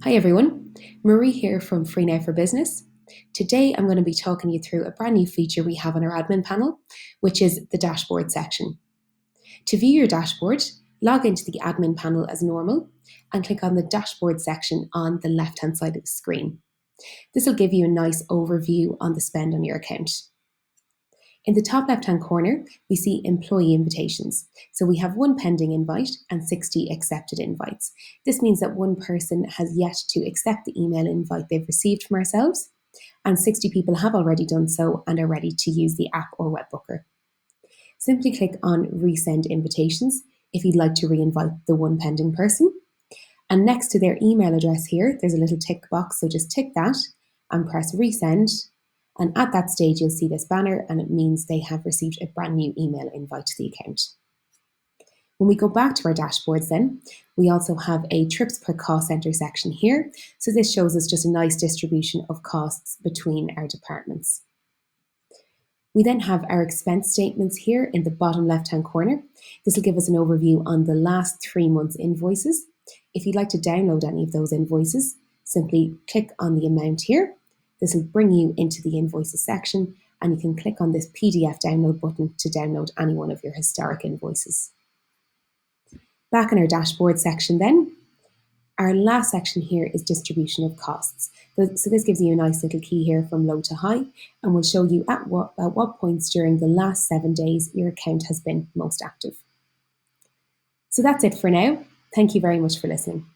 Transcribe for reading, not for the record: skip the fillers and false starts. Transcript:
Hi everyone, Marie here from Free Now for Business. Today I'm going to be talking you through a brand new feature we have on our admin panel, which is the dashboard section. To view your dashboard, log into the admin panel as normal and click on the dashboard section on the left hand side of the screen. This will give you a nice overview on the spend on your account. In the top left-hand corner, we see employee invitations. So we have one pending invite and 60 accepted invites. This means that one person has yet to accept the email invite they've received from ourselves, and 60 people have already done so and are ready to use the app or web booker. Simply click on Resend Invitations if you'd like to re-invite the one pending person. And next to their email address here, there's a little tick box, so just tick that and press Resend. And at that stage, you'll see this banner and it means they have received a brand new email invite to the account. When we go back to our dashboards then, we also have a trips per cost center section here. So this shows us just a nice distribution of costs between our departments. We then have our expense statements here in the bottom left-hand corner. This will give us an overview on the last 3 months' invoices. If you'd like to download any of those invoices, simply click on the amount here. This will bring you into the invoices section and you can click on this PDF download button to download any one of your historic invoices. Back in our dashboard section then, our last section here is distribution of costs. So this gives you a nice little key here from low to high and will show you at what points during the last 7 days your account has been most active. So that's it for now. Thank you very much for listening.